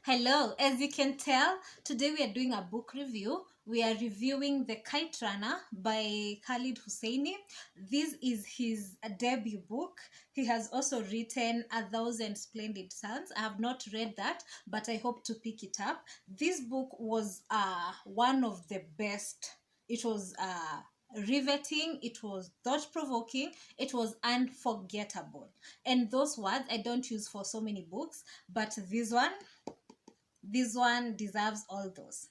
Hello, as you can tell, today we are doing a book review. We are reviewing The Kite Runner by Khaled Hosseini. This is his debut book. He has also written A Thousand Splendid Suns. I have not read that, but I hope to pick it up. This book was one of the best. It was riveting, it was thought-provoking, it was unforgettable. And those words I don't use for so many books, but this one deserves all those.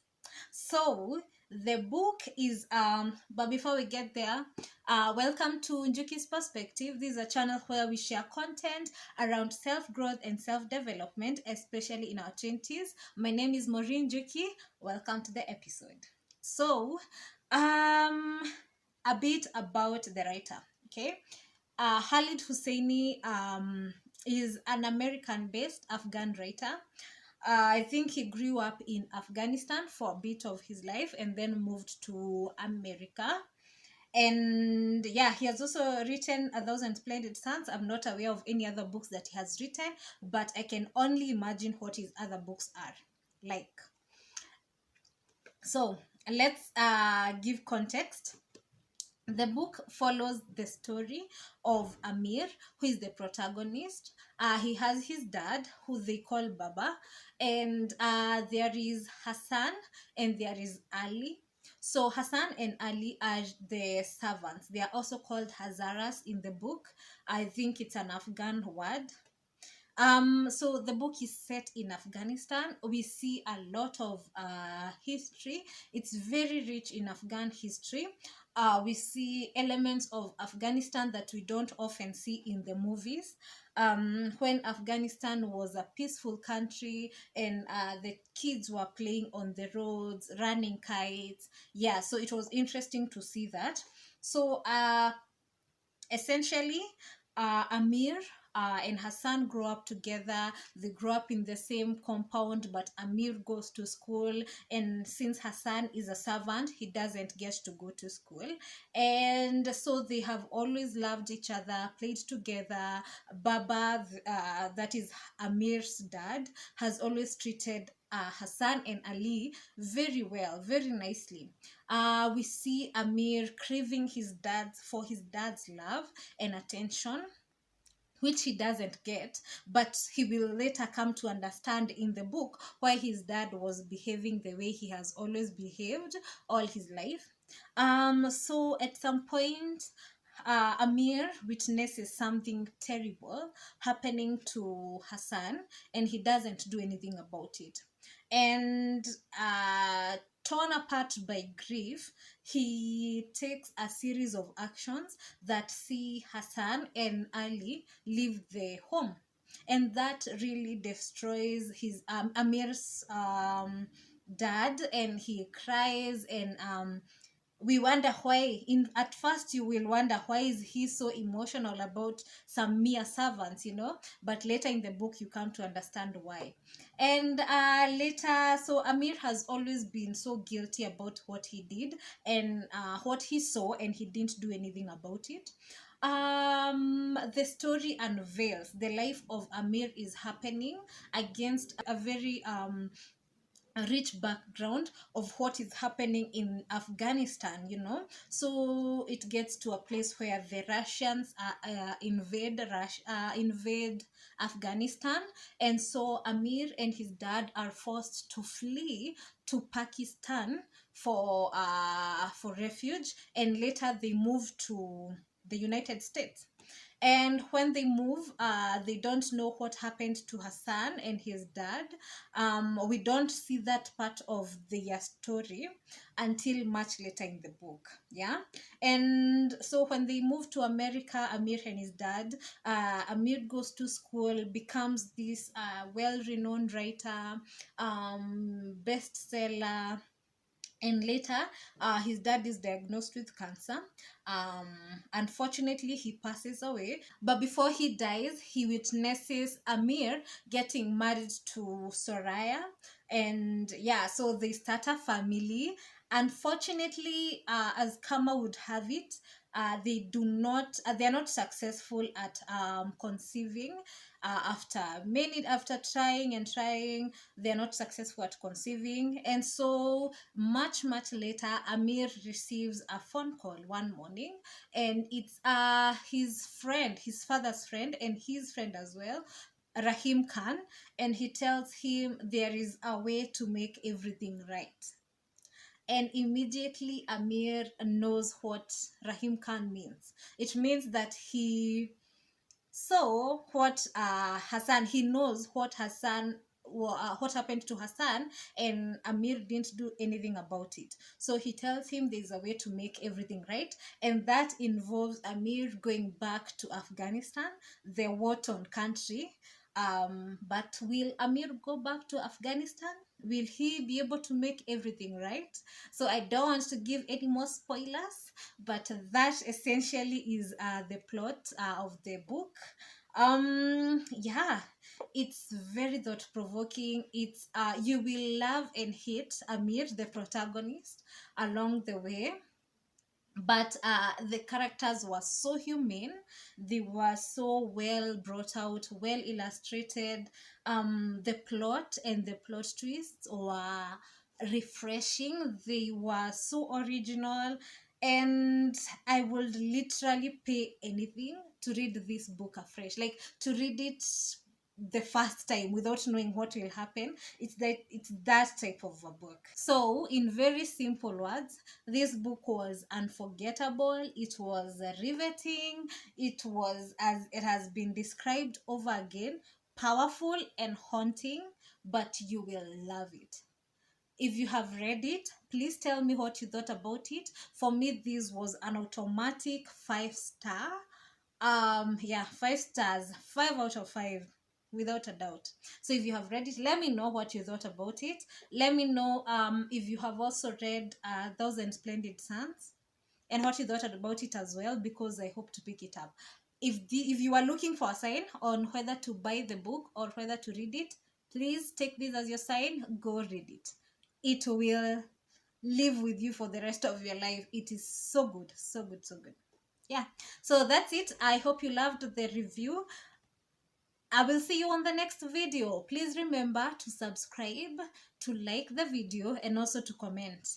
So the book is but before we get there, welcome to NJUKI'S Perspective. This is a channel where we share content around self-growth and self-development, especially in our 20s. My name is Maureen Njuki. Welcome to the episode. So a bit about the writer. Okay, Khaled Hosseini is an American-based Afghan writer. I think he grew up in Afghanistan for a bit of his life and then moved to America. And yeah, he has also written A Thousand Splendid Suns. I'm not aware of any other books that he has written, but I can only imagine what his other books are like. So let's give context. The book follows the story of Amir, who is the protagonist. He has his dad, who they call Baba, and there is Hassan and there is Ali. So Hassan and Ali are the servants. They are also called Hazaras in the book. I think it's an Afghan word. So the book is set in Afghanistan. We see a lot of history. It's very rich in Afghan history. We see elements of Afghanistan that we don't often see in the movies. When Afghanistan was a peaceful country and the kids were playing on the roads, running kites. Yeah, so it was interesting to see that. So essentially, Amir and Hassan grow up together. They grow up in the same compound, but Amir goes to school. And since Hassan is a servant, he doesn't get to go to school. And so they have always loved each other, played together. Baba, that is Amir's dad, has always treated Hassan and Ali very well, very nicely. We see Amir craving his dad's love and attention, which he doesn't get, but he will later come to understand in the book why his dad was behaving the way he has always behaved all his life. So at some point, Amir witnesses something terrible happening to Hassan, and he doesn't do anything about it. And torn apart by grief, he takes a series of actions that see Hassan and Ali leave the home. And that really destroys his Amir's dad, and he cries. And we wonder why. At first you will wonder why is he so emotional about some mere servants, but later in the book you come to understand why. And later, so Amir has always been so guilty about what he did and what he saw, and he didn't do anything about it. The story unveils the life of Amir is happening against a very a rich background of what is happening in Afghanistan, So it gets to a place where the Russians invade Afghanistan, and so Amir and his dad are forced to flee to Pakistan for refuge, and later they move to the United States. And when they move, they don't know what happened to Hassan and his dad. We don't see that part of their story until much later in the book. Yeah. And so when they move to America, Amir and his dad, Amir goes to school, becomes this well-renowned writer, bestseller. And later, his dad is diagnosed with cancer. Unfortunately, he passes away. But before he dies, he witnesses Amir getting married to Soraya. And yeah, so they start a family. Unfortunately, as karma would have it, they're not successful at conceiving. After trying and trying, they're not successful at conceiving. And so much later, Amir receives a phone call one morning, and it's his father's friend, and his friend as well, Rahim Khan. And he tells him there is a way to make everything right. And immediately Amir knows what Rahim Khan means. It means that he saw what Hassan, he knows what what happened to Hassan, and Amir didn't do anything about it. So he tells him there's a way to make everything right, and that involves Amir going back to Afghanistan, the war-torn country. But will Amir go back to Afghanistan? Will he be able to make everything right? So I don't want to give any more spoilers, but that essentially is the plot of the book. Yeah, it's very thought-provoking. It's you will love and hate Amir, the protagonist, along the way. But the characters were so humane, they were so well brought out, well illustrated. The plot and the plot twists were refreshing, they were so original, and I would literally pay anything to read this book afresh, like to read it the first time without knowing what will happen. It's that type of a book. So in very simple words, this book was unforgettable, it was riveting, it was, as it has been described over again, powerful and haunting, but you will love it. If you have read it, please tell me what you thought about it. For me, this was an automatic 5-star. Yeah, 5 stars, 5 out of 5, without a doubt. So if you have read it, let me know what you thought about it. Let me know if you have also read Thousand Splendid Suns, and what you thought about it as well, because I hope to pick it up. If you are looking for a sign on whether to buy the book or whether to read it, please take this as your sign. Go read it. It will live with you for the rest of your life. It is so good, so good, so good. Yeah, so that's it. I hope you loved the review. I will see you on the next video. Please remember to subscribe, to like the video, and also to comment.